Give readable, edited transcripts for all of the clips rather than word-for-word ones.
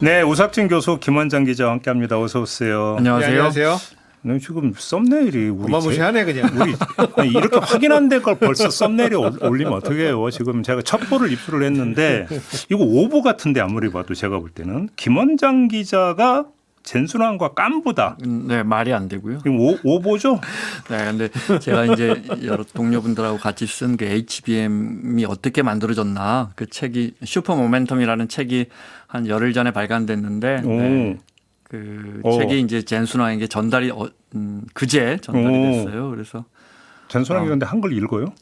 네, 오삭진 교수 김원장 기자와 함께합니다. 어서 오세요. 안녕하세요. 네, 안녕하세요. 네, 지금 썸네일이 우리 어마무시하네 그냥. 우리 아니, 이렇게 확인한 데 걸 벌써 썸네일에 올리면 어떻게 해요? 지금 제가 첩보를 입수를 했는데 이거 오보 같은데 아무리 봐도 제가 볼 때는 김원장 기자가 젠순환과 깐부다. 네, 말이 안 되고요. 지금 오보죠? 네, 근데 제가 이제 여러 동료분들하고 같이 쓴 그 HBM이 어떻게 만들어졌나 그 책이 슈퍼 모멘텀이라는 책이 한 열흘 전에 발간됐는데 네, 그 책이 이제 젠순환에게 전달이 그제 전달이 됐어요. 그래서 젠순환이 그런데 한글 읽어요?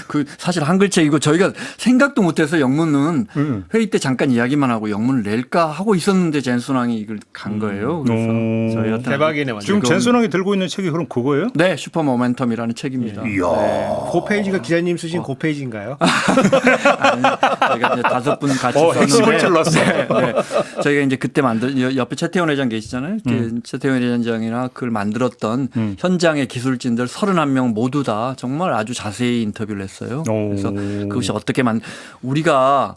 그 사실 한글책이고 저희가 생각도 못해서 영문은 회의 때 잠깐 이야기만 하고 영문을 낼까 하고 있었는데 젠순환이 이걸 간 거예요. 그래서 저희한테 대박이네 완전. 지금 젠순환이 들고 있는 책이 그럼 그거예요? 네, 슈퍼 모멘텀이라는 책입니다. 이야. 그 페이지가 기자님 쓰신 그 페이지인가요? 아니, 저희가 이제 5분 같이 핵심을 썼는데 찔렀어. 네. 저희가 이제 그때 옆에 최태원 회장 계시잖아요. 최태원 회장이나 그걸 만들었던 현장의 기술진들 31명 모두 다 정말 아주 자세히 인터뷰를 했어요. 그래서 그것이 어떻게 우리가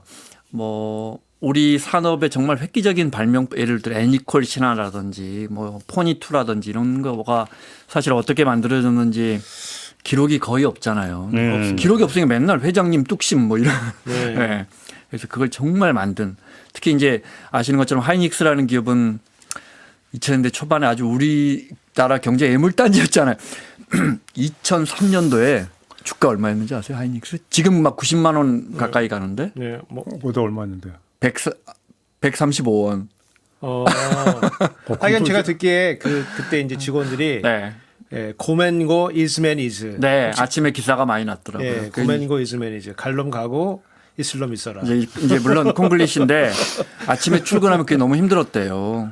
뭐 우리 산업의 정말 획기적인 발명 예를 들어 애니콜 신화라든지 뭐 포니2라든지 이런 거가 사실 어떻게 만들어졌는지 기록이 거의 없잖아요. 기록이 없으니까 맨날 회장님 뚝심 뭐 이런. 네. 그래서 그걸 정말 만든 특히 이제 아시는 것처럼 하이닉스라는 기업은 2000년대 초반에 아주 우리나라 경제 애물단지였잖아요. 2003년도에 주가 얼마였는지 아세요? 하이닉스? 지금 막 90만 원 가까이 가는데. 네, 뭐 그거 얼마였는데요? 135원. 하여간 제가 듣기에 그때 이제 직원들이 네. 고맨고 이즈맨 이즈. 네, 아침에 기사가 많이 났더라고요. 예, 고맨고 이즈맨 이즈. 갈놈 가고 이슬롬 있어라. 이제 물론 콩글리시인데 아침에 출근하면 그게 너무 힘들었대요.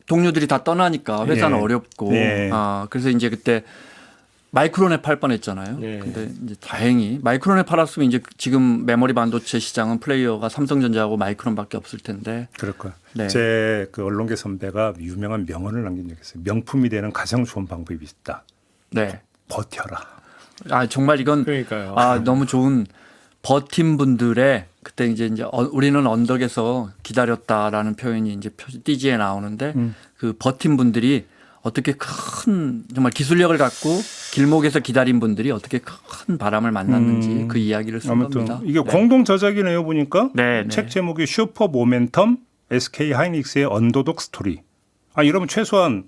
동료들이 다 떠나니까 회사는 어렵고. 그래서 이제 그때 마이크론에 팔 뻔했잖아요. 근데 이제 다행히 마이크론에 팔았으면 이제 지금 메모리 반도체 시장은 플레이어가 삼성전자하고 마이크론밖에 없을 텐데. 그럴 거야. 네. 제 그 언론계 선배가 유명한 명언을 남긴 적이 있어요. 명품이 되는 가장 좋은 방법이 있다. 네. 버텨라. 아 정말 이건 그러니까요. 너무 좋은 버틴 분들의 그때 이제 우리는 언덕에서 기다렸다라는 표현이 이제 띠지에 나오는데 그 버틴 분들이 어떻게 큰 정말 기술력을 갖고 길목에서 기다린 분들이 어떻게 큰 바람을 만났는지 그 이야기를 쓴 아무튼 겁니다. 이게 공동 저작이네요 보니까. 네, 책 제목이 슈퍼 모멘텀 SK 하이닉스의 언더독 스토리. 이러면 최소한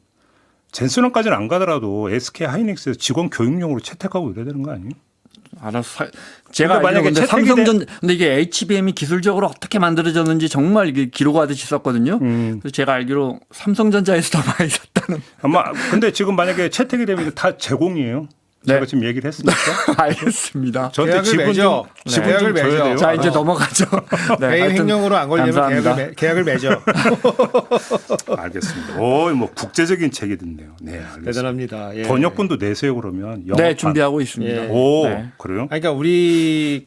젠슨원까지는 안 가더라도 SK 하이닉스에서 직원 교육용으로 채택하고 이래야 되는 거 아니에요? 알아서 제가 그러니까 만약에 삼성전 근데 이게 HBM이 기술적으로 어떻게 만들어졌는지 정말 이게 기록하듯이 썼거든요. 그래서 제가 알기로 삼성전자에서 더 많이 샀다는. 아마 근데 지금 만약에 채택이 되면 이거 다 제공이에요. 제가 지금 얘기를 했으니까. 알겠습니다. 저한테 지분 좀 줘야 돼요. 자 이제 넘어가죠. 네, 개인 하여튼 횡령으로 안 걸리면 감사합니다. 계약을 맺어. 알겠습니다. 뭐 국제적인 책이 됐네요. 네, 알겠습니다. 대단합니다. 예. 번역본도 내세요 그러면. 네, 준비하고 있습니다. 예. 오, 네. 그래요? 그러니까 우리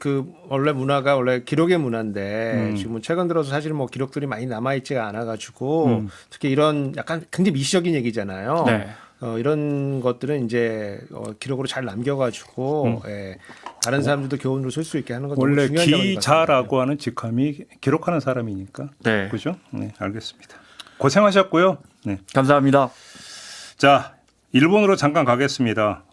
원래 문화가 원래 기록의 문화인데 지금 최근 들어서 사실 뭐 기록들이 많이 남아 있지가 않아 가지고 특히 이런 약간 굉장히 미시적인 얘기잖아요. 네. 이런 것들은 이제 기록으로 잘 남겨가지고 다른 사람들도 교훈으로 쓸 수 있게 하는 건 너무 원래 중요한 점인 것 기자라고 하는 직함이 기록하는 사람이니까. 네. 그죠? 네, 알겠습니다. 고생하셨고요. 네. 감사합니다. 자, 일본으로 잠깐 가겠습니다.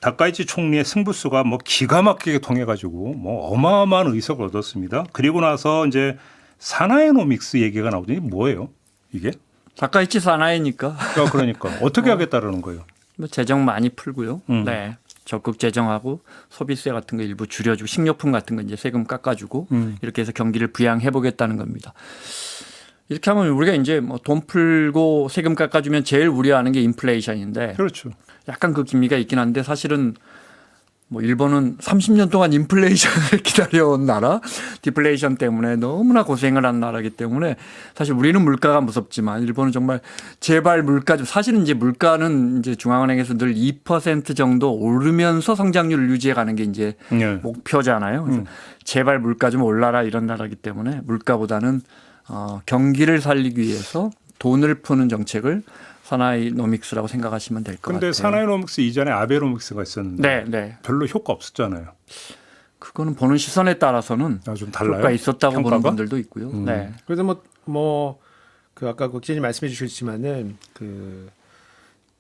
다카이치 총리의 승부수가 뭐 기가 막히게 통해가지고 뭐 어마어마한 의석을 얻었습니다. 그리고 나서 이제 사나이노믹스 얘기가 나오더니 뭐예요? 이게? 다카이치 사나이니까 그러니까 어떻게 하겠다라는 거예요? 뭐 재정 많이 풀고요. 네. 적극 재정하고 소비세 같은 거 일부 줄여주고 식료품 같은 거 이제 세금 깎아주고 이렇게 해서 경기를 부양해 보겠다는 겁니다. 이렇게 하면 우리가 이제 뭐 돈 풀고 세금 깎아주면 제일 우려하는 게 인플레이션인데 그렇죠. 약간 그 기미가 있긴 한데 사실은 뭐 일본은 30년 동안 인플레이션을 기다려온 나라, 디플레이션 때문에 너무나 고생을 한 나라이기 때문에 사실 우리는 물가가 무섭지만 일본은 정말 제발 물가 좀 사실은 이제 물가는 이제 중앙은행에서 늘 2% 정도 오르면서 성장률을 유지해 가는 게 이제 목표잖아요. 그래서 제발 물가 좀 올라라 이런 나라이기 때문에 물가보다는 경기를 살리기 위해서 돈을 푸는 정책을 사나이노믹스라고 생각하시면 될 것 같아요. 근데 사나이노믹스 이전에 아베노믹스가 있었는데 네. 별로 효과 없었잖아요. 그거는 보는 시선에 따라서는 좀 달라요. 효과가 있었다고 평가가? 보는 분들도 있고요. 네. 그래서 그 아까 그 기자님 말씀해 주셨지만은 그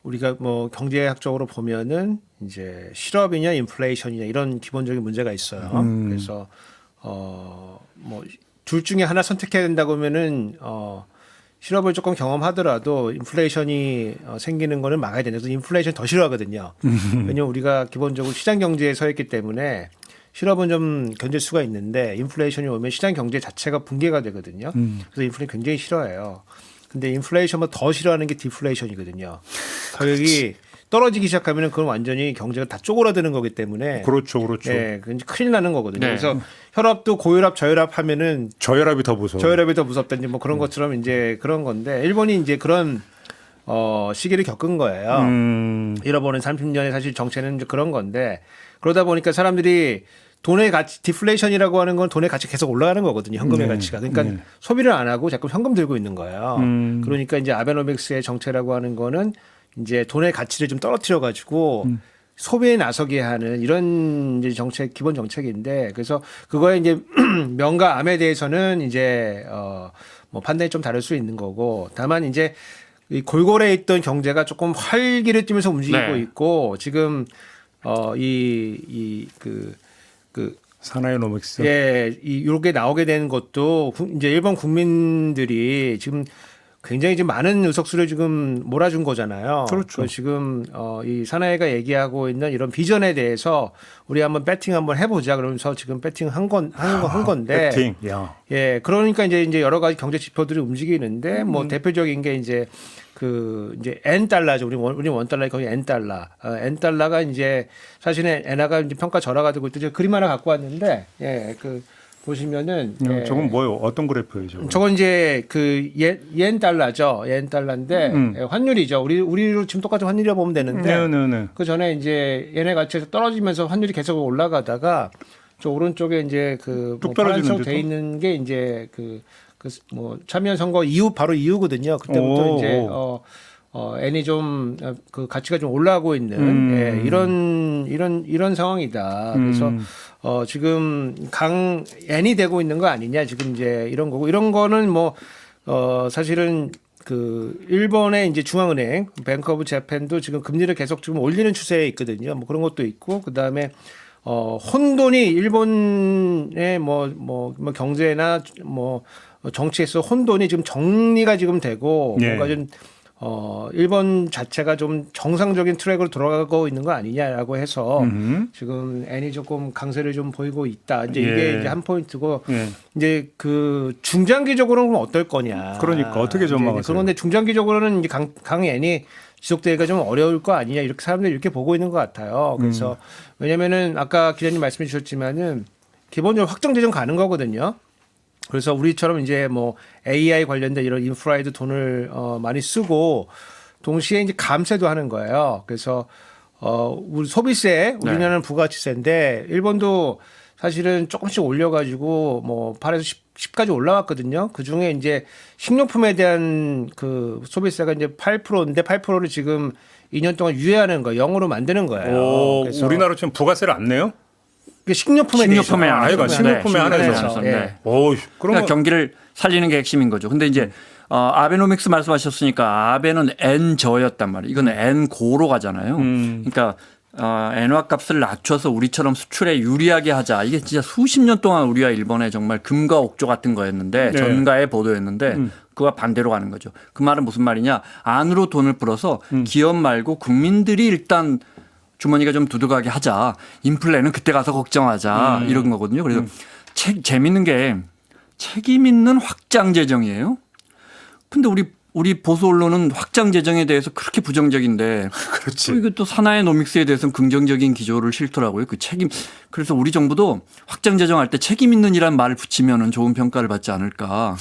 우리가 뭐 경제학적으로 보면은 이제 실업이냐 인플레이션이냐 이런 기본적인 문제가 있어요. 그래서 뭐 둘 중에 하나 선택해야 된다고 하면은 실업을 조금 경험하더라도 인플레이션이 생기는 거는 막아야 되는. 그래서 인플레이션 더 싫어하거든요. 왜냐하면 우리가 기본적으로 시장 경제에 서 있기 때문에 실업은 좀 견딜 수가 있는데 인플레이션이 오면 시장 경제 자체가 붕괴가 되거든요. 그래서 인플레이션 굉장히 싫어해요. 근데 인플레이션보다 더 싫어하는 게 디플레이션이거든요. 가격이 떨어지기 시작하면 그건 완전히 경제가 다 쪼그라드는 거기 때문에 그렇죠. 예, 그건 큰일 나는 거거든요. 네. 그래서 혈압도 고혈압, 저혈압 하면은 저혈압이 더 무서워. 저혈압이 더 무섭다든지 뭐 그런 것처럼 이제 그런 건데 일본이 이제 그런 시기를 겪은 거예요. 잃어버린 30년의 사실 정체는 이제 그런 건데 그러다 보니까 사람들이 돈의 가치, 디플레이션이라고 하는 건 돈의 가치 계속 올라가는 거거든요. 현금의 가치가. 그러니까 소비를 안 하고 자꾸 현금 들고 있는 거예요. 그러니까 이제 아베노믹스의 정체라고 하는 거는 이제 돈의 가치를 좀 떨어뜨려 가지고 소비에 나서게 하는 이런 이제 정책, 기본 정책인데 그래서 그거에 이제 명과 암에 대해서는 이제 뭐 판단이 좀 다를 수 있는 거고 다만 이제 이 골골에 있던 경제가 조금 활기를 띠면서 움직이고 네. 있고 지금 사나이노믹스. 예, 이렇게 나오게 된 것도 이제 일본 국민들이 지금 굉장히 지금 많은 의석수를 지금 몰아준 거잖아요. 그렇죠. 지금 이 사나이가 얘기하고 있는 이런 비전에 대해서 우리 한번 배팅 한번 해보자 그러면서 지금 배팅 한 건데. 배팅. 야. 예, 그러니까 이제 여러 가지 경제 지표들이 움직이는데 뭐 대표적인 게 이제 이제 N 달러죠. 우리 원 달러 거의 N 달러. N 달러가 이제 사실은 엔화가 이제 평가 절하가 되고 있죠. 그림 하나 갖고 왔는데 예, 보시면은 예. 저건 뭐예요? 어떤 그래프예요, 저건? 저건 이제 옌 달러죠. 옌 달러인데 예, 환율이죠. 우리로 지금 똑같은 환율이라 보면 되는데 네. 그 전에 이제 엔의 가치에서 떨어지면서 환율이 계속 올라가다가 저 오른쪽에 이제 뚝 떨어지는데 돼 있는 게 이제 뭐 참여연 선거 이후 바로 이후거든요. 그때부터 이제 엔이 좀 그 가치가 좀 올라가고 있는 예, 이런 상황이다. 그래서 지금 엔이 되고 있는 거 아니냐 지금 이제 이런 거고 이런 거는 뭐 사실은 일본의 이제 중앙은행 뱅크 오브 재팬도 지금 금리를 계속 지금 올리는 추세에 있거든요. 뭐 그런 것도 있고 그다음에 혼돈이 일본의 뭐 경제나 뭐 정치에서 혼돈이 지금 정리가 지금 되고 네. 뭔가 좀 일본 자체가 좀 정상적인 트랙으로 돌아가고 있는 거 아니냐라고 해서 지금 엔이 조금 강세를 좀 보이고 있다. 이제 이게 이제 한 포인트고 이제 중장기적으로는 그럼 어떨 거냐. 그러니까 어떻게 전망하세요? 그런데 중장기적으로는 이제 강 엔이 지속되기가 좀 어려울 거 아니냐 이렇게 사람들이 이렇게 보고 있는 것 같아요. 그래서 왜냐면은 아까 기자님 말씀해 주셨지만은 기본적으로 확정 재정 가는 거거든요. 그래서 우리처럼 이제 뭐 AI 관련된 이런 인프라에도 돈을 많이 쓰고 동시에 이제 감세도 하는 거예요. 그래서 우리 소비세 우리나라는 부가가치세인데 일본도 사실은 조금씩 올려가지고 뭐 8에서 10까지 올라왔거든요. 그 중에 이제 식료품에 대한 소비세가 이제 8%인데 8%를 지금 2년 동안 유예하는 거예요. 0으로 만드는 거예요. 그래서 우리나라 지금 부가세를 안 내요? 식료품에 아이가 식료품에 한해서. 네. 그러면 그러니까 경기를 살리는 게 핵심인 거죠. 근데 이제 아베노믹스 말씀하셨으니까 아베는 N저였단 말이에요. 이건 N고로 가잖아요. 그러니까 엔화 값을 낮춰서 우리처럼 수출에 유리하게 하자. 이게 진짜 수십 년 동안 우리와 일본의 정말 금과 옥조 같은 거였는데 네. 전가의 보도였는데 그와 반대로 가는 거죠. 그 말은 무슨 말이냐. 안으로 돈을 풀어서 기업 말고 국민들이 일단 주머니가 좀 두둑하게 하자. 인플레는 그때 가서 걱정하자. 이런 거거든요. 그래서 재밌는 게 책임 있는 확장 재정이에요. 근데 우리 보수 언론은 확장 재정에 대해서 그렇게 부정적인데 그렇지. 이거 또 사나이노믹스에 대해서는 긍정적인 기조를 싫더라고요. 그래서 우리 정부도 확장 재정할 때 책임 있는이란 말을 붙이면은 좋은 평가를 받지 않을까.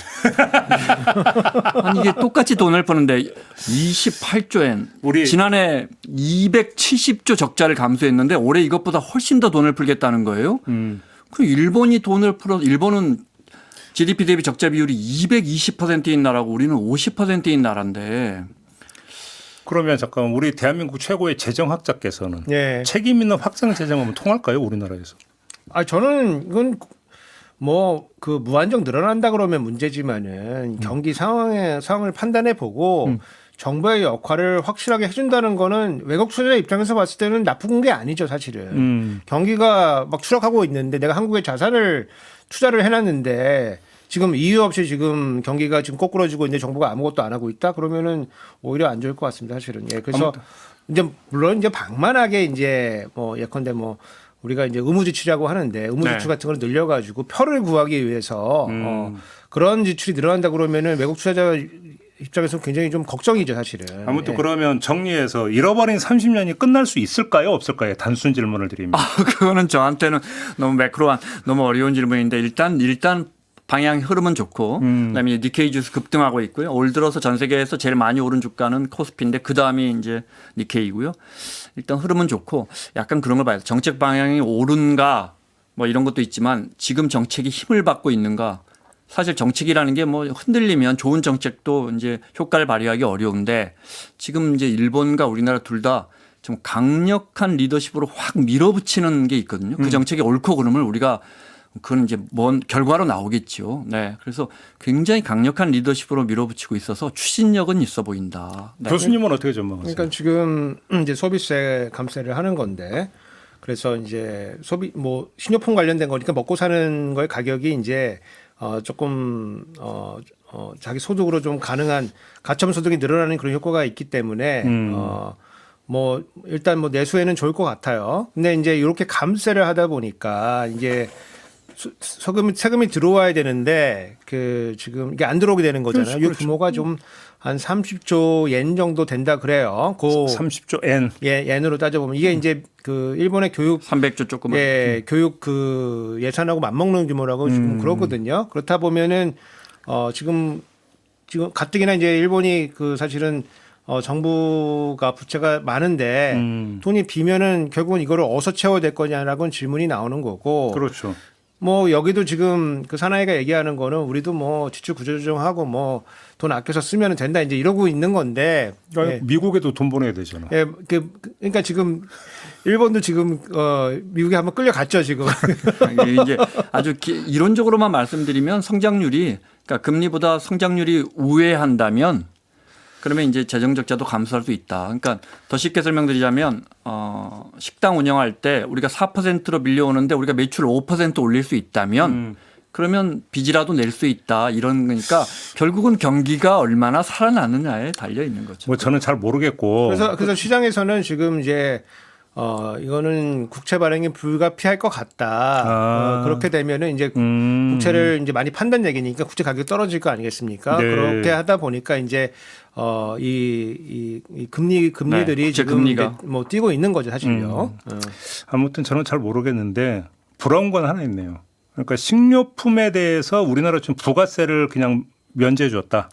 아니 이게 똑같이 돈을 푸는데 28조 엔. 지난해 270조 적자를 감수했는데 올해 이것보다 훨씬 더 돈을 풀겠다는 거예요. 그 일본이 돈을 일본은 GDP 대비 적자 비율이 220%인 나라고 우리는 50%인 나라인데. 그러면 잠깐 우리 대한민국 최고의 재정학자께서는 네. 책임 있는 확장 재정하면 통할까요, 우리나라에서? 저는 이건 뭐 그 무한정 늘어난다 그러면 문제지만은 경기 상황을 판단해 보고 정부의 역할을 확실하게 해준다는 거는 외국 투자자 입장에서 봤을 때는 나쁜 게 아니죠, 사실은. 경기가 막 추락하고 있는데 내가 한국에 자산을 투자를 해놨는데 지금 이유 없이 지금 경기가 지금 꼬꾸라지고 있는데 정부가 아무것도 안 하고 있다 그러면은 오히려 안 좋을 것 같습니다, 사실은. 예, 그래서 이제 물론 이제 방만하게 이제 뭐 예컨대 뭐 우리가 이제 의무지출이라고 하는데 의무지출 같은 걸 늘려가지고 표를 구하기 위해서 그런 지출이 늘어난다 그러면은 외국 투자자 입장에서 굉장히 좀 걱정이죠, 사실은. 아무튼 예. 그러면 정리해서 잃어버린 30년이 끝날 수 있을까요, 없을까요? 단순 질문을 드립니다. 그거는 저한테는 너무 매크로한 너무 어려운 질문인데 일단 방향 흐름은 좋고 그다음에 니케이 지수 급등하고 있고요. 올 들어서 전 세계에서 제일 많이 오른 주가는 코스피인데 그다음이 이제 니케이고요. 일단 흐름은 좋고 약간 그런 걸 봐요. 정책 방향이 옳은가 뭐 이런 것도 있지만 지금 정책이 힘을 받고 있는가. 사실 정책이라는 게 뭐 흔들리면 좋은 정책도 이제 효과를 발휘하기 어려운데 지금 이제 일본과 우리나라 둘 다 좀 강력한 리더십으로 확 밀어붙이는 게 있거든요. 그 정책의 옳고 그름을 우리가 그건 이제 뭔 결과로 나오겠죠. 네. 그래서 굉장히 강력한 리더십으로 밀어붙이고 있어서 추진력은 있어 보인다. 네. 교수님은 어떻게 전망하세요? 그러니까 지금 이제 소비세 감세를 하는 건데 그래서 이제 뭐 식료품 관련된 거니까 먹고 사는 거의 가격이 이제 조금 자기 소득으로 좀 가능한 가처분 소득이 늘어나는 그런 효과가 있기 때문에 뭐 일단 뭐 내수에는 좋을 것 같아요. 근데 이제 이렇게 감세를 하다 보니까 이제 세금이 들어와야 되는데 그 지금 이게 안 들어오게 되는 거잖아요. 그렇죠. 이 규모가 좀 한 30조 엔 정도 된다 그래요. 30조 엔. 예, 엔으로 따져보면 이게 이제 그 일본의 교육 300조 조금. 예, 교육 그 예산하고 맞먹는 규모라고 지금 그러거든요. 그렇다 보면은 지금 가뜩이나 이제 일본이 그 사실은 정부가 부채가 많은데 돈이 비면은 결국은 이거를 어디서 채워야 될 거냐라고는 질문이 나오는 거고. 그렇죠. 뭐 여기도 지금 그 사나이가 얘기하는 거는 우리도 뭐 지출 구조조정하고 뭐 돈 아껴서 쓰면 된다 이제 이러고 있는 건데. 그러니까 예. 미국에도 돈 보내야 되잖아. 예, 그러니까 지금 일본도 지금 미국에 한번 끌려갔죠 지금. 이제 아주 이론적으로만 말씀드리면 성장률이 그러니까 금리보다 성장률이 우회한다면 그러면 이제 재정 적자도 감소할 수 있다. 그러니까 더 쉽게 설명드리자면 식당 운영할 때 우리가 4%로 밀려오는데 우리가 매출 5% 올릴 수 있다면 그러면 빚이라도 낼 수 있다. 이런 거니까 결국은 경기가 얼마나 살아나느냐에 달려 있는 거죠. 뭐 저는 잘 모르겠고. 그래서 시장에서는 지금 이제 이거는 국채 발행이 불가피할 것 같다. 그렇게 되면은 이제 국채를 이제 많이 판단 얘기니까 국채 가격이 떨어질 거 아니겠습니까? 네. 그렇게 하다 보니까 이제 이 금리들이 네, 지금 이제 금리가. 뭐 뛰고 있는 거죠, 사실요. 아무튼 저는 잘 모르겠는데 부러운 건 하나 있네요. 그러니까 식료품에 대해서 우리나라 좀 부가세를 그냥 면제해 줬다.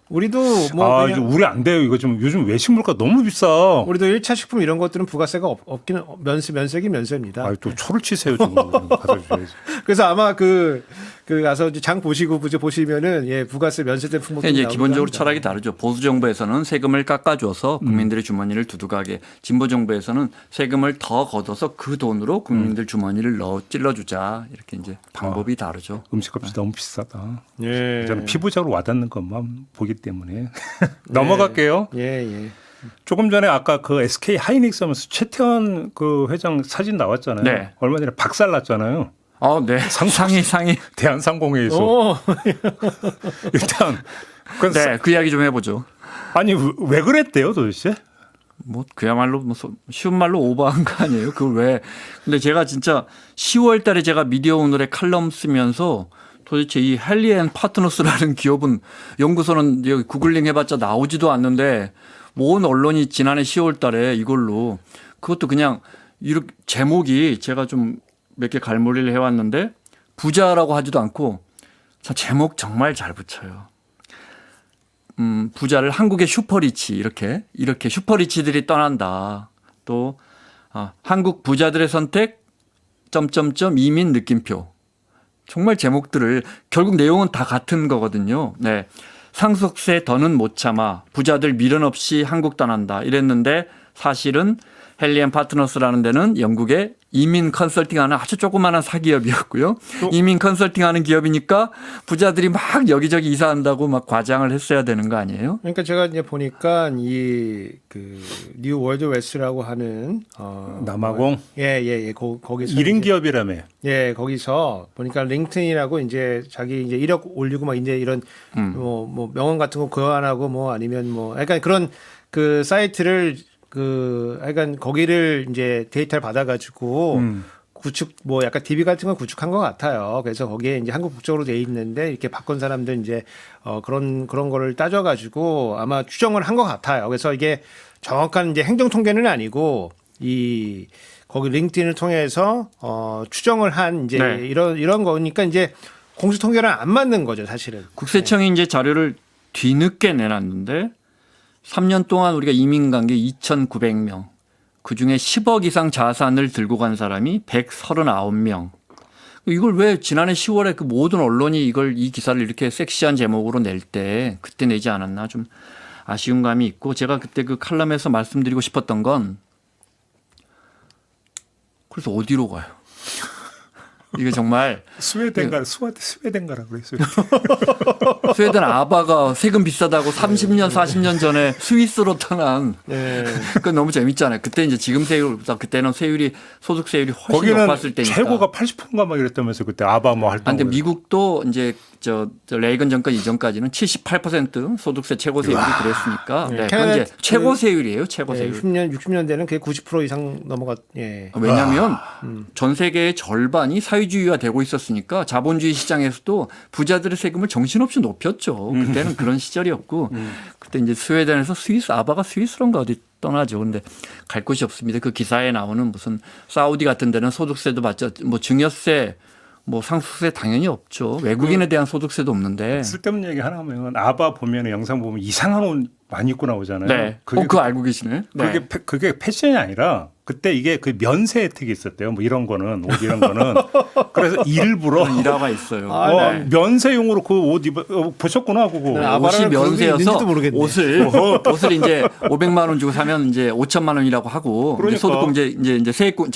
우리도 뭐 이거 우리 안 돼요. 이거 좀 요즘 외식 물가 너무 비싸. 우리도 1차 식품 이런 것들은 부가세가 없기는 면세기 면세입니다. 또 초를 치세요 좀 받아주셔야지. 그래서 아마 그 가서 이제 장 보시고 보시면은 예 부가세 면세된 품목이 이제 기본적으로 철학이 다르죠. 보수 정부에서는 세금을 깎아줘서 국민들의 주머니를 두둑하게, 진보 정부에서는 세금을 더 걷어서 그 돈으로 국민들 주머니를 찔러주자 이렇게 이제 방법이 다르죠. 음식값이 너무 비싸다. 예. 저는 피부적으로 와닿는 것만 보기 때문에 넘어갈게요. 예. 조금 전에 아까 그 SK 하이닉스 하면서 최태원 그 회장 사진 나왔잖아요. 네. 얼마 전에 박살 났잖아요. 네. 상위. 대한상공회에서 오. 일단 네, 그 이야기 좀 해보죠. 아니 왜 그랬대요 도대체? 뭐 그야말로 뭐 쉬운 말로 오버한 거 아니에요? 그걸 왜? 근데 제가 진짜 10월 달에 제가 미디어 오늘에 칼럼 쓰면서 도대체 이 헨리 & 파트너스라는 기업은 연구소는 여기 구글링 해봤자 나오지도 않는데 모든 언론이 지난해 10월 달에 이걸로 그것도 그냥 이렇게 제목이 제가 좀 몇 개 갈무리를 해왔는데 부자라고 하지도 않고 참 제목 정말 잘 붙여요. 부자를 한국의 슈퍼리치 이렇게 슈퍼리치들이 떠난다. 또 한국 부자들의 선택 이민 느낌표. 정말 제목들을 결국 내용은 다 같은 거거든요. 네. 상속세 더는 못 참아 부자들 미련 없이 한국 떠난다 이랬는데 사실은 헨리 & 파트너스라는 데는 영국의 이민 컨설팅하는 아주 조그마한 사기업이었고요. 이민 컨설팅하는 기업이니까 부자들이 막 여기저기 이사한다고 막 과장을 했어야 되는 거 아니에요? 그러니까 제가 이제 보니까 이 그 뉴 월드 웨스라고 하는 남아공 예예예 거기서 1인 이제- 기업이라며. 예, 거기서 보니까 링크인이라고 이제 자기 이제 이력 올리고 막 이제 이런 뭐 명언 같은 거 교환하고 뭐 아니면 뭐 약간 그런 그 사이트를 그 약간 거기를 이제 데이터를 받아가지고 구축 뭐 약간 DB 같은 거 구축한 것 같아요. 그래서 거기에 이제 한국 국적으로 돼 있는데 이렇게 바꾼 사람들 이제 그런 거를 따져가지고 아마 추정을 한 것 같아요. 그래서 이게 정확한 이제 행정 통계는 아니고 이 거기 링크인을 통해서 추정을 한 이제 네. 이런 거니까 이제 공식 통계랑 안 맞는 거죠, 사실은. 국세청이 이제 자료를 뒤늦게 내놨는데 3년 동안 우리가 이민 간 게 2,900명. 그중에 10억 이상 자산을 들고 간 사람이 139명. 이걸 왜 지난해 10월에 그 모든 언론이 이 기사를 이렇게 섹시한 제목으로 낼 때 그때 내지 않았나 좀 아쉬운 감이 있고 제가 그때 그 칼럼에서 말씀드리고 싶었던 건 그래서 어디로 가요? 이게 정말 스웨덴가라 그랬어요. 스웨덴 아바가 세금 비싸다고 30년 40년 전에 스위스로 떠난 예. 그건 너무 재밌잖아요. 그때 이제 지금 세율보다 그때는 소득 세율이 훨씬 거기는 높았을 때니까. 최고가 80%인가 막 이랬다면서 그때 아바 뭐 활동. 근데 미국도 이제 저 레이건 정권 이전까지는 78% 소득세 최고 세율이 그랬으니까. 네, 그건 이제 최고 세율이에요. 최고 세율. 60년대는 그게 90% 이상 넘어갔. 예. 왜냐하면 전 세계의 절반이 사회주의화 되고 있었으니까 자본주의 시장에서도 부자들의 세금을 정신없이 높였죠. 그때는 그런 시절이었고 그때 이제 스웨덴에서 아바가 스위스론가 어디 떠나죠. 근데 갈 곳이 없습니다. 그 기사에 나오는 무슨 사우디 같은 데는 소득세도 받죠. 뭐 증여세 뭐 상속세 당연히 없죠. 외국인에 대한 소득세도 없는데. 쓸데없는 얘기 하나 하면 아바 보면 영상 보면 이상한 옷 많이 입고 나오잖아요. 네. 그거 알고 계시네. 네. 그게 패션이 아니라 그때 이게 그 면세 혜택이 있었대요. 뭐 이런 거는 옷 이런 거는 그래서 일부러 일화가 있어요. 네. 면세용으로 그 옷 보셨구나 그거. 네, 옷이 면세여서 모르겠네. 옷을 이제 500만 원 주고 사면 이제 5천만 원이라고 하고 그러니까. 이제 소득공제 이제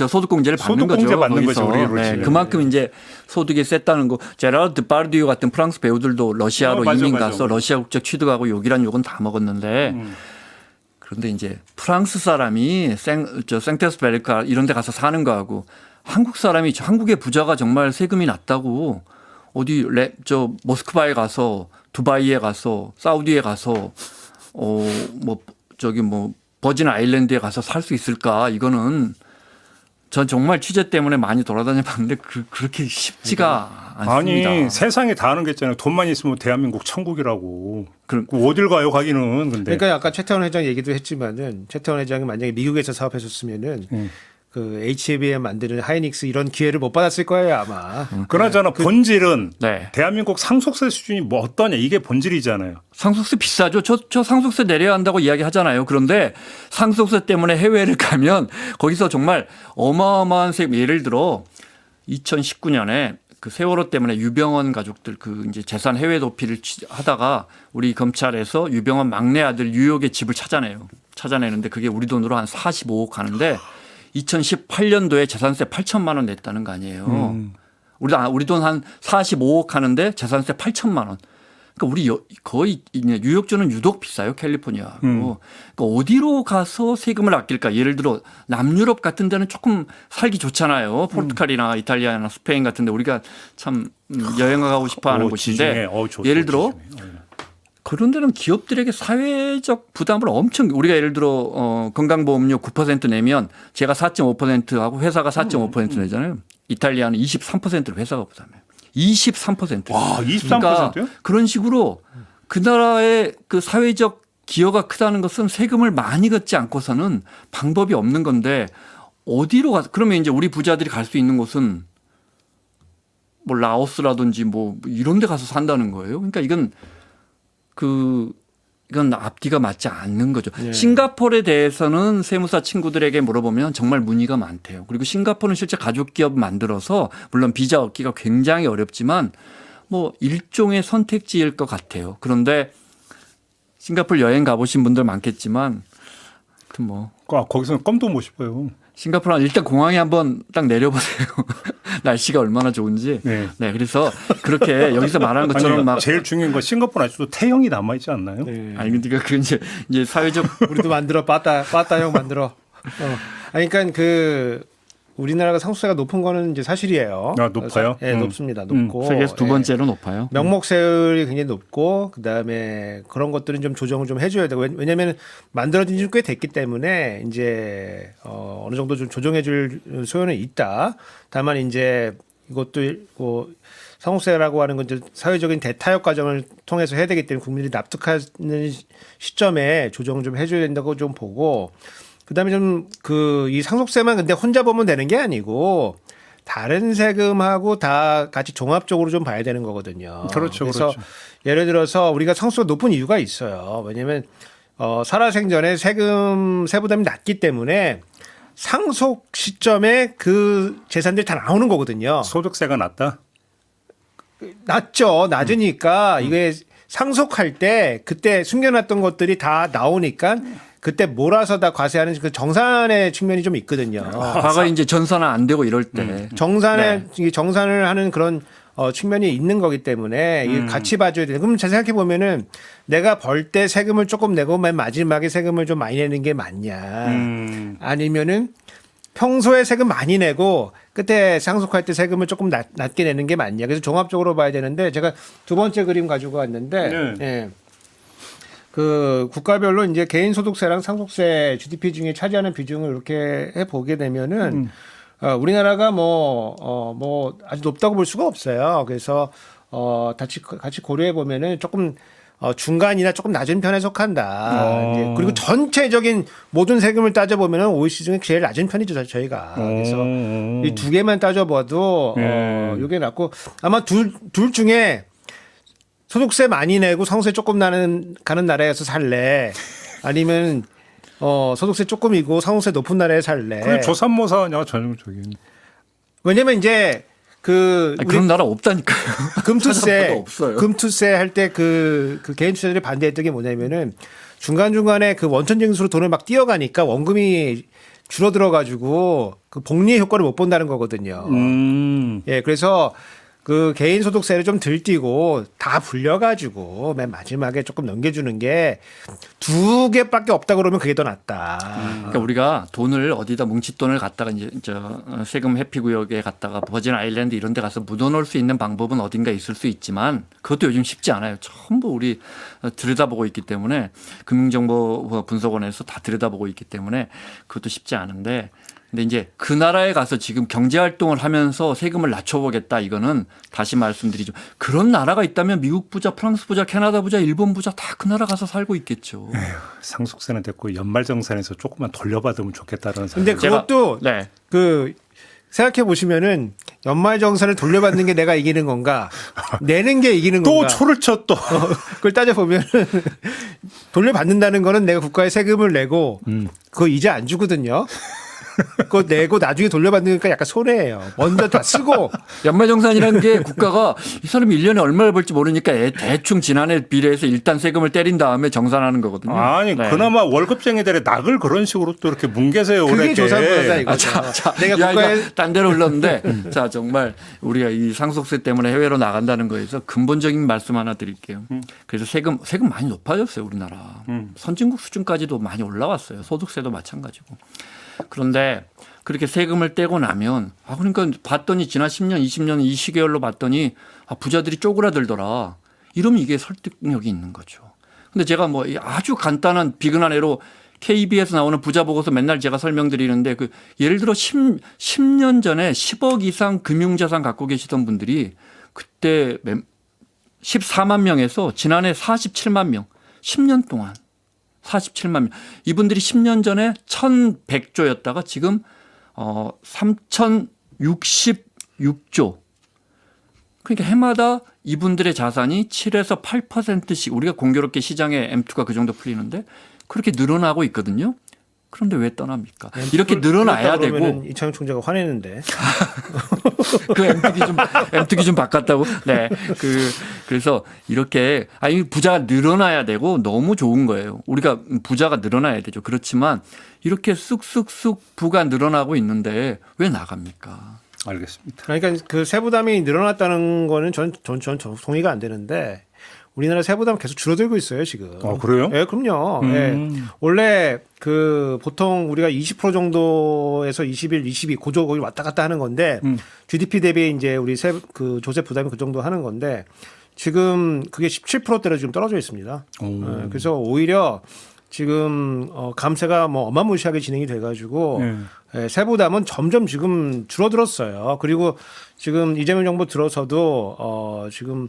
소득공제를 받는 소득공제 거죠. 받는 거기서. 거죠, 우리로 치면. 그만큼 이제 소득이 셌다는 거. 제라르드 바르디유 같은 프랑스 배우들도 러시아로 맞아, 이민 맞아. 가서 러시아 국적 취득하고 욕이란 욕은 다 먹었는데 그런데 이제 프랑스 사람이 생테스베르카 이런 데 가서 사는 거하고 한국 사람이 한국의 부자가 정말 세금이 낮다고 어디 모스크바에 가서 두바이에 가서 사우디에 가서 뭐 버진 아일랜드에 가서 살 수 있을까? 이거는 전 정말 취재 때문에 많이 돌아다녀 봤는데 그렇게 쉽지가 않습니다. 아니 세상에 다 아는 게 있잖아요. 돈만 있으면 대한민국 천국이라고. 어딜 가요 가기는. 근데 그러니까 아까 최태원 회장 얘기도 했지만은 최태원 회장이 만약에 미국에서 사업했었으면은 그 HABM 만드는 하이닉스 이런 기회를 못 받았을 거예요 아마. 그나저나 본질은 네. 대한민국 상속세 수준이 뭐 어떠냐 이게 본질이잖아요. 상속세 비싸죠. 저 상속세 내려야 한다고 이야기하잖아요. 그런데 상속세 때문에 해외를 가면 거기서 정말 어마어마한 세금 예를 들어 2019년에 그 세월호 때문에 유병헌 가족들 그 이제 재산 해외 도피를 하다가 우리 검찰에서 유병헌 막내 아들 뉴욕의 집을 찾아내는데 그게 우리 돈으로 한 45억 하는데 2018년도에 재산세 8천만 원 냈다는 거 아니에요. 우리 돈 한 45억 하는데 재산세 8천만 원. 그러니까 우리 거의 뉴욕주는 유독 비싸요. 캘리포니아하고. 그러니까 어디로 가서 세금을 아낄까? 예를 들어 남유럽 같은 데는 조금 살기 좋잖아요. 포르투갈이나 이탈리아나 스페인 같은 데 우리가 참 여행 가고 싶어 하는 곳인데 예를 들어 그런 데는 기업들에게 사회적 부담을 엄청 우리가 예를 들어 건강보험료 9% 내면 제가 4.5%하고 회사가 4.5% 내잖아요. 이탈리아는 23%를 회사가 부담해요. 23%. 와, 23%요? 그러니까 그런 식으로 그 나라의 그 사회적 기여가 크다는 것은 세금을 많이 걷지 않고서는 방법이 없는 건데 어디로 가? 그러면 이제 우리 부자들이 갈 수 있는 곳은 뭐 라오스라든지 뭐 이런 데 가서 산다는 거예요. 그러니까 이건 앞뒤가 맞지 않는 거죠. 네. 싱가포르에 대해서는 세무사 친구들에게 물어보면 정말 문의가 많대요. 그리고 싱가포르는 실제 가족 기업 만들어서 물론 비자 얻기가 굉장히 어렵지만 뭐 일종의 선택지일 것 같아요. 그런데 싱가포르 여행 가보신 분들 많겠지만 하여튼 뭐 거기서는 껌도 못 씹어요. 싱가포르 일단 공항에 한번 딱 내려보세요. 날씨가 얼마나 좋은지. 네. 네, 그래서 그렇게 여기서 말하는 것처럼 아니, 막 제일 중요한 건 싱가포르 아직도 태형이 남아 있지 않나요? 네. 아니 그러니까 그 이제 사회적 우리도 만들어 빠따형 만들어. 아니 그러니까 그 우리나라가 상속세가 높은 거는 이제 사실이에요. 아, 높아요? 네, 높습니다. 높고 세계에서 두 번째로 높아요. 명목세율이 굉장히 높고 그다음에 그런 것들은 좀 조정을 좀 해줘야 되고 왜냐하면 만들어진 지 꽤 됐기 때문에 이제 어느 정도 좀 조정해줄 소요는 있다. 다만 이제 이것도 뭐 상속세라고 하는 건 이제 사회적인 대타협 과정을 통해서 해야 되기 때문에 국민들이 납득하는 시점에 조정을 좀 해줘야 된다고 좀 보고. 그다음에 좀 그 이 상속세만 근데 혼자 보면 되는 게 아니고 다른 세금하고 다 같이 종합적으로 좀 봐야 되는 거거든요. 그렇죠, 그래서 그렇죠. 예를 들어서 우리가 상속세가 높은 이유가 있어요. 왜냐하면 살아생전에 세부담이 낮기 때문에 상속 시점에 그 재산들이 다 나오는 거거든요. 소득세가 낮다? 낮죠. 낮으니까 이게 상속할 때 그때 숨겨놨던 것들이 다 나오니까 그때 몰아서 다 과세하는 그 정산의 측면이 좀 있거든요. 과거에 이제 전산화 안 되고 이럴 때 정산을 하는 그런 측면이 있는 거기 때문에 이 같이 봐줘야 돼요. 그럼 잘 생각해 보면은 내가 벌 때 세금을 조금 내고 맨 마지막에 세금을 좀 많이 내는 게 맞냐? 아니면은 평소에 세금 많이 내고 끝에 상속할 때 세금을 조금 낮게 내는 게 맞냐? 그래서 종합적으로 봐야 되는데 제가 두 번째 그림 가지고 왔는데. 네. 예. 그 국가별로 이제 개인 소득세랑 상속세 GDP 중에 차지하는 비중을 이렇게 해 보게 되면은 우리나라가 뭐 아주 높다고 볼 수가 없어요. 그래서 같이 고려해 보면은 조금 중간이나 조금 낮은 편에 속한다. 이제 그리고 전체적인 모든 세금을 따져 보면은 OECD 중에 제일 낮은 편이죠, 저희가. 그래서 이 두 개만 따져봐도 이게 낮고 아마 둘 중에 소득세 많이 내고 상속세 조금 가는 나라에서 살래? 아니면 소득세 조금이고 상속세 높은 나라에 살래? 그 조삼모사 아니야 전형적인. 왜냐면 이제 그런 나라 없다니까요. 금투세 없어요. 금투세 할 때 그 개인 투자들이 반대했던 게 뭐냐면은 중간중간에 그 원천 징수로 돈을 막 띄어가니까 원금이 줄어들어 가지고 그 복리의 효과를 못 본다는 거거든요. 예, 그래서 그 개인 소득세를 좀 들뛰고 다 불려가지고 맨 마지막에 조금 넘겨주는 게 두 개밖에 없다 그러면 그게 더 낫다. 그러니까 우리가 돈을 어디다 뭉칫돈을 갖다가 이제 세금 회피 구역에 갖다가 버진 아일랜드 이런 데 가서 묻어놓을 수 있는 방법은 어딘가 있을 수 있지만 그것도 요즘 쉽지 않아요. 전부 우리 들여다보고 있기 때문에 금융정보분석원에서 다 들여다보고 있기 때문에 그것도 쉽지 않은데 근데 이제 그 나라에 가서 지금 경제 활동을 하면서 세금을 낮춰보겠다 이거는 다시 말씀드리죠. 그런 나라가 있다면 미국 부자, 프랑스 부자, 캐나다 부자, 일본 부자 다 그 나라 가서 살고 있겠죠. 에휴, 상속세는 됐고 연말정산에서 조금만 돌려받으면 좋겠다는 생각. 근데 그것도 네. 그 생각해 보시면은 연말정산을 돌려받는 게 내가 이기는 건가? 내는 게 이기는 또 건가? 초를 쳐 또. 그걸 따져보면 돌려받는다는 거는 내가 국가에 세금을 내고 그거 이자 안 주거든요. 그거 내고 나중에 돌려받으니까 약간 손해예요. 먼저 다 쓰고. 연말정산이라는 게 국가가 이 사람이 1년에 얼마를 벌지 모르니까 대충 지난해 비례해서 일단 세금을 때린 다음에 정산하는 거거든요. 아니 네. 그나마 월급쟁이들의 낙을 그런 식으로 또 이렇게 뭉개세요. 그게 오래게. 조사보다 이거죠. 내가 국가에 딴 데로 흘렀는데 자 정말 우리가 이 상속세 때문에 해외로 나간다는 거에서 근본적인 말씀 하나 드릴게요. 그래서 세금 많이 높아졌어요 우리나라. 선진국 수준까지도 많이 올라왔어요. 소득세도 마찬가지고. 그런데 그렇게 세금을 떼고 나면 그러니까 봤더니 지난 10년, 20년 이 시계열로 봤더니 부자들이 쪼그라들더라. 이러면 이게 설득력이 있는 거죠. 근데 제가 뭐 아주 간단한 비근한 예로 KBS 나오는 부자 보고서 맨날 제가 설명드리는데 그 예를 들어 10년 전에 10억 이상 금융자산 갖고 계시던 분들이 그때 14만 명에서 지난해 47만 명 10년 동안 47만 명. 이분들이 10년 전에 1,100조였다가 지금 3,066조. 그러니까 해마다 이분들의 자산이 7에서 8%씩 우리가 공교롭게 시장에 M2가 그 정도 풀리는데 그렇게 늘어나고 있거든요. 그런데 왜 떠납니까? 이렇게 늘어나야 되고 이창용 총재가 화내는데 그 M2 기준 바꿨다고. 네. 그래서 이렇게 아니 부자가 늘어나야 되고 너무 좋은 거예요. 우리가 부자가 늘어나야 되죠. 그렇지만 이렇게 쑥쑥쑥 부가 늘어나고 있는데 왜 나갑니까? 알겠습니다. 그러니까 그 세부담이 늘어났다는 거는 전 동의가 안 되는데 우리나라 세부담 계속 줄어들고 있어요 지금. 그래요? 예, 그럼요. 예. 원래 그 보통 우리가 20% 정도에서 21, 22 고조 거기 왔다 갔다 하는 건데 GDP 대비 이제 우리 그 조세 부담이 그 정도 하는 건데 지금 그게 17%대로 지금 떨어져 있습니다. 예, 그래서 오히려 지금 감세가 뭐 어마무시하게 진행이 돼가지고 예, 세부담은 점점 지금 줄어들었어요. 그리고 지금 이재명 정부 들어서도 지금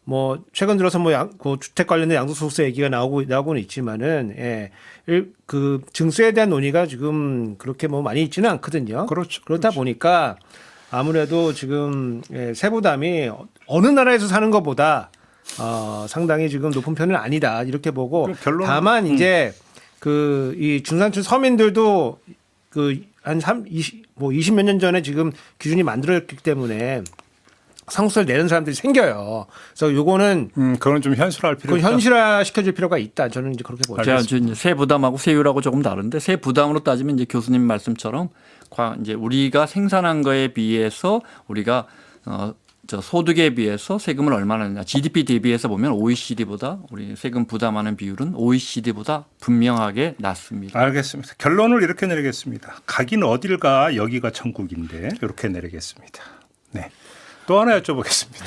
뭐 최근 들어서 뭐 그 주택 관련된 양도소득세 얘기가 나오고는 있지만은 예, 그 증세에 대한 논의가 지금 그렇게 뭐 많이 있지는 않거든요. 그렇죠. 그렇다 보니까 아무래도 지금 예, 세부담이 어느 나라에서 사는 것보다 상당히 지금 높은 편은 아니다 이렇게 보고 다만 이제 그 이 중산층 서민들도 그 한 20 몇 년 전에 지금 기준이 만들어졌기 때문에 상속세를 내는 사람들이 생겨요. 그래서 요거는 그건 좀 현실화할 필요가 있다. 현실화 시켜줄 필요가 있다. 저는 이제 그렇게 보죠. 제가 이제 세 부담하고 세율하고 조금 다른데 세 부담으로 따지면 이제 교수님 말씀처럼 이제 우리가 생산한 거에 비해서 우리가 저 소득에 비해서 세금을 얼마나 내냐. GDP 대비해서 보면 OECD보다 우리 세금 부담하는 비율은 OECD보다 분명하게 낮습니다. 알겠습니다. 결론을 이렇게 내리겠습니다. 가긴 어딜 가 여기가 천국인데 이렇게 내리겠습니다. 네. 또 하나 여쭤보겠습니다.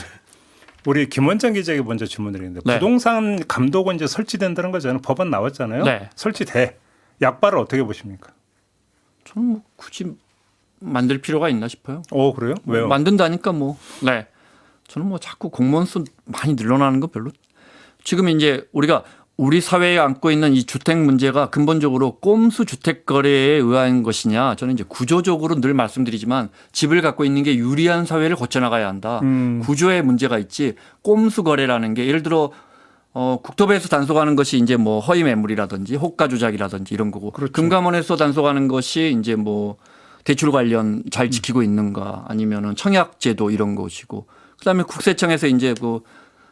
우리 김원장 기자에게 먼저 질문드리는데 네. 부동산 감독원 이제 설치된다는 거잖아요. 법안 나왔잖아요. 네. 설치돼. 약발을 어떻게 보십니까? 저는 뭐 굳이 만들 필요가 있나 싶어요. 그래요? 왜요? 만든다니까 뭐. 네. 저는 뭐 자꾸 공무원 수 많이 늘어나는 거 별로. 지금 이제 우리 사회에 안고 있는 이 주택 문제가 근본적으로 꼼수 주택 거래에 의한 것이냐. 저는 이제 구조적으로 늘 말씀드리지만 집을 갖고 있는 게 유리한 사회를 거쳐나가야 한다. 구조에 문제가 있지. 꼼수 거래라는 게 예를 들어 국토부에서 단속하는 것이 이제 뭐 허위 매물이라든지 호가 조작이라든지 이런 거고. 그렇죠. 금감원에서 단속하는 것이 이제 뭐 대출 관련 잘 지키고 있는가 아니면은 청약제도 이런 것이고. 그다음에 국세청에서 이제 그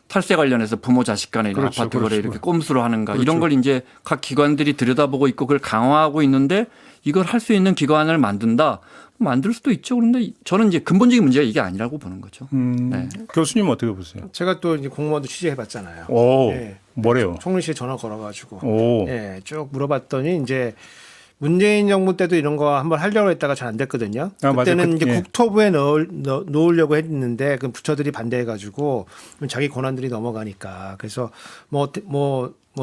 탈세 관련해서 부모 자식 간의 그렇죠, 아파트 거래 그렇죠. 이렇게 꼼수로 하는가 그렇죠. 이런 걸 이제 각 기관들이 들여다보고 있고 그걸 강화하고 있는데 이걸 할 수 있는 기관을 만들 수도 있죠. 그런데 저는 이제 근본적인 문제가 이게 아니라고 보는 거죠. 네. 교수님 어떻게 보세요? 제가 또 이제 공무원도 취재해봤잖아요. 예. 뭐래요? 총리실에 전화 걸어가지고 예, 쭉 물어봤더니 이제 문재인 정부 때도 이런 거 한번 하려고 했다가 잘 안 됐거든요. 그때는 이제 국토부에 놓으려고 했는데 그 부처들이 반대해가지고 자기 권한들이 넘어가니까 그래서 뭐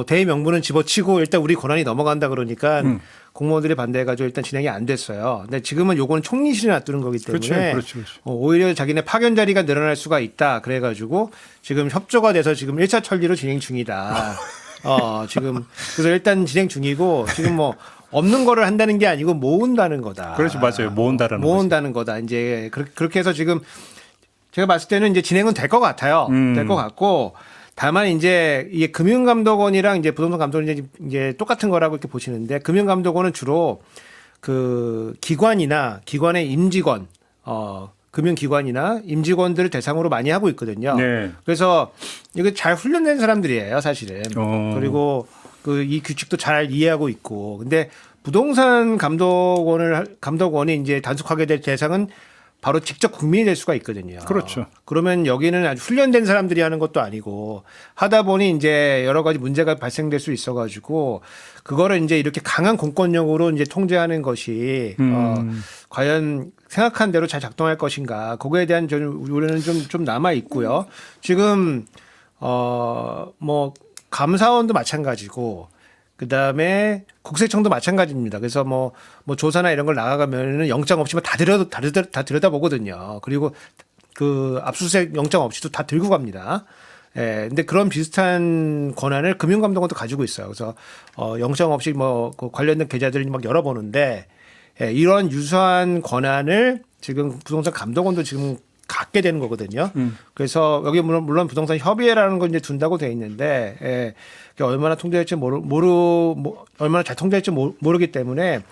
대의 명분은 집어치고 일단 우리 권한이 넘어간다 그러니까 공무원들이 반대해가지고 일단 진행이 안 됐어요. 근데 지금은 요거는 총리실에 놔두는 거기 때문에 그렇죠. 오히려 자기네 파견 자리가 늘어날 수가 있다. 그래가지고 지금 협조가 돼서 지금 1차 천리로 진행 중이다. 지금 그래서 일단 진행 중이고 지금 뭐 없는 거를 한다는 게 아니고 모은다는 거다. 그렇지 맞아요. 모은다는 거다. 이제 그렇게 해서 지금 제가 봤을 때는 이제 진행은 될 것 같아요. 될 것 같고 다만 이제 이게 금융감독원이랑 이제 부동산 감독원이 이제 똑같은 거라고 이렇게 보시는데 금융감독원은 주로 그 기관의 임직원 금융기관이나 임직원들을 대상으로 많이 하고 있거든요. 네. 그래서 이거 잘 훈련된 사람들이에요, 사실은. 그리고 이 규칙도 잘 이해하고 있고. 근데 부동산 감독원이 이제 단속하게 될 대상은 바로 직접 국민이 될 수가 있거든요. 그렇죠. 그러면 여기는 아주 훈련된 사람들이 하는 것도 아니고 하다 보니 이제 여러 가지 문제가 발생될 수 있어가지고 그거를 이제 이렇게 강한 공권력으로 이제 통제하는 것이 과연 생각한 대로 잘 작동할 것인가. 그거에 대한 저는 우려는 좀 남아 있고요. 지금 뭐 감사원도 마찬가지고. 그다음에 국세청도 마찬가지입니다. 그래서 뭐 조사나 이런 걸 나가면은 영장 없이 다 들여다보거든요. 그리고 그 압수수색 영장 없이도 다 들고 갑니다. 예. 근데 그런 비슷한 권한을 금융감독원도 가지고 있어요. 그래서 영장 없이 그 관련된 계좌들을 막 열어보는데 이런 유사한 권한을 지금 부동산 감독원도 지금 갖게 되는 거거든요. 그래서 여기 물론 부동산 협의회라는 걸 이제 둔다고 돼 있는데 그게 얼마나 통제될지 얼마나 잘 통제될지 모르기 때문에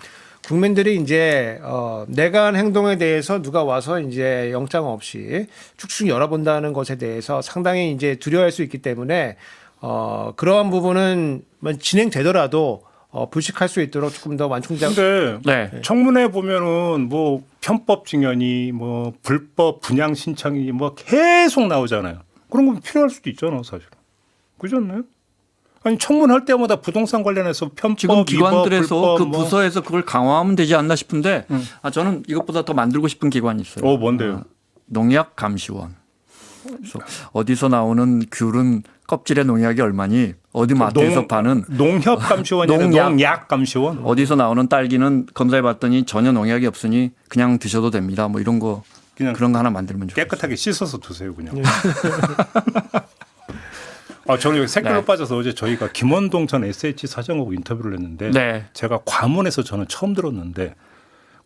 국민들이 이제 내가 한 행동에 대해서 누가 와서 이제 영장 없이 축축 열어본다는 것에 대해서 상당히 이제 두려워할 수 있기 때문에 그러한 부분은 진행되더라도 불식할 수 있도록 조금 더 완충작. 근데 네. 청문회 보면은 뭐 편법 증언이 뭐 불법 분양 신청이 뭐 계속 나오잖아요. 그런 건 필요할 수도 있잖아, 사실. 그렇지 않나요? 아니 청문할 때마다 부동산 관련해서 편법, 지금 기관들에서 위법, 그 뭐. 부서에서 그걸 강화하면 되지 않나 싶은데 저는 이것보다 더 만들고 싶은 기관이 있어요. 뭔데요? 농약감시원. 그래서 어디서 나오는 귤은 껍질에 농약이 얼마니? 어디 마트에서 파는 농협감시원이 아니라 농약감시원. 어디서 나오는 딸기는 검사해봤더니 전혀 농약이 없으니 그냥 드셔도 됩니다. 뭐 이런 거 그냥 그런 거 하나 만들면 좋겠어요. 깨끗하게 씻어서 드세요, 그냥. 저는 여기 색깔로 네. 빠져서 어제 저희가 김원동 전 SH 사장하고 인터뷰를 했는데 네. 제가 과문에서 저는 처음 들었는데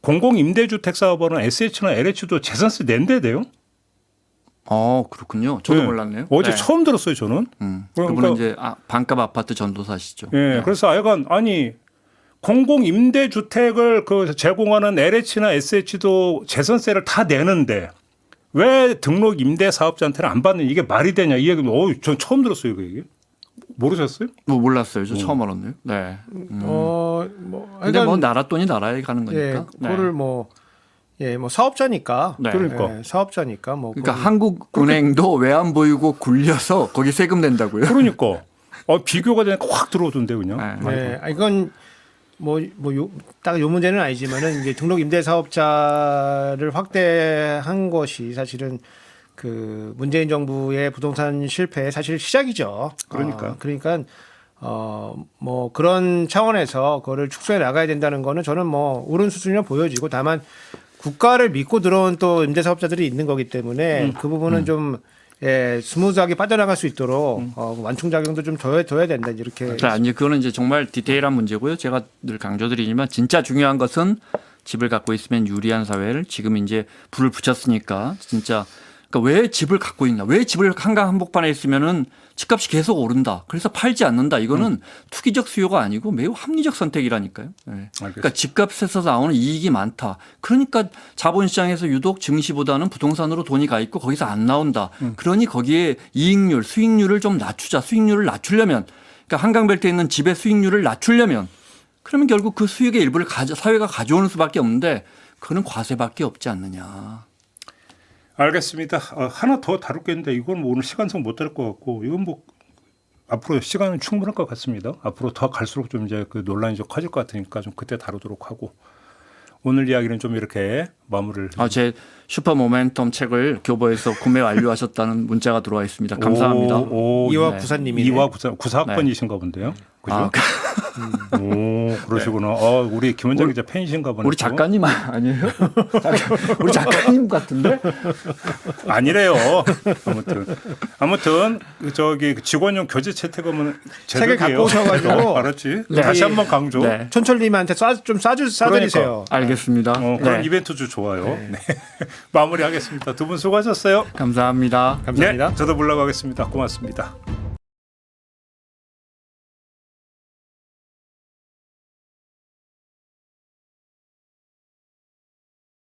공공임대주택 사업은 SH나 LH도 재산세 낸대요. 그렇군요. 저도 네. 몰랐네요. 어제 네. 처음 들었어요, 저는. 그분은 이제 반값 아파트 전도사시죠. 예, 네. 그래서 아이가 아니 공공임대주택을 그 제공하는 LH나 SH도 재산세를 다 내는데 왜 등록 임대 사업자한테는 안 받는 이게 말이 되냐 이 얘기는 전 처음 들었어요, 그 얘기. 모르셨어요? 뭐 몰랐어요. 저 처음 알았네요. 네. 근데 뭐 나라 돈이 나라에 가는 거니까. 예, 그거를 뭐 사업자니까. 네. 그러니까. 예, 사업자니까 뭐. 그러니까 한국은행도 외환 보유고 굴려서 거기 세금 낸다고요. 그러니까 비교가 되니까 확 들어오던데 그냥. 네. 이건 딱 요 문제는 아니지만은 이제 등록 임대 사업자를 확대한 것이 사실은 그 문재인 정부의 부동산 실패의 사실 시작이죠. 그러니까. 그러니까 뭐 그런 차원에서 그거를 축소해 나가야 된다는 거는 저는 뭐 옳은 수준이라 보여지고 다만 국가를 믿고 들어온 또 임대 사업자들이 있는 거기 때문에 그 부분은 좀 스무스하게 빠져나갈 수 있도록 완충작용도 좀 둬야 된다 이렇게. 아니 그거는 이제 정말 디테일한 문제고요. 제가 늘 강조드리지만 진짜 중요한 것은 집을 갖고 있으면 유리한 사회를 지금 이제 불을 붙였으니까 진짜 그러니까 왜 집을 갖고 있나? 왜 집을 한강 한복판에 있으면은 집값이 계속 오른다. 그래서 팔지 않는다. 이거는 투기적 수요가 아니고 매우 합리적 선택이라니까요. 네. 그러니까 집값에서 나오는 이익이 많다. 그러니까 자본시장에서 유독 증시보다는 부동산으로 돈이 가 있고 거기서 안 나온다. 그러니 거기에 이익률, 수익률을 좀 낮추자. 수익률을 낮추려면 그러니까 한강벨트에 있는 집의 수익률을 낮추려면 그러면 결국 그 수익의 일부를 사회가 가져오는 수밖에 없는데 그거는 과세밖에 없지 않느냐. 알겠습니다. 하나 더 다룰 게 있는데 이건 뭐 오늘 시간상 못 다룰 것 같고 이건 뭐 앞으로 시간은 충분할 것 같습니다. 앞으로 더 갈수록 좀 이제 그 논란이 좀 커질 것 같으니까 좀 그때 다루도록 하고 오늘 이야기는 좀 이렇게 마무리를. 제 슈퍼 모멘텀 책을 교보에서 구매 완료하셨다는 문자가 들어와 있습니다. 감사합니다. 이화 구사님이 구사학번이신가 본데요. 그죠? 그러시구나. 우리 김원장 기자 팬이신가 보네. 우리 작가님 아니에요? 우리 작가님 같은데? 아니래요. 아무튼 저기 직원용 교재 채택하면 책을 갖고 오셔가지고 알았지? 네. 다시 한번 강조. 네. 촌철님한테 좀 싸드리세요. 알겠습니다. 그런 네. 이벤트 주 좋아요. 네. 마무리하겠습니다. 두 분 수고하셨어요. 감사합니다. 감사합니다. 네, 저도 물러가겠습니다. 고맙습니다.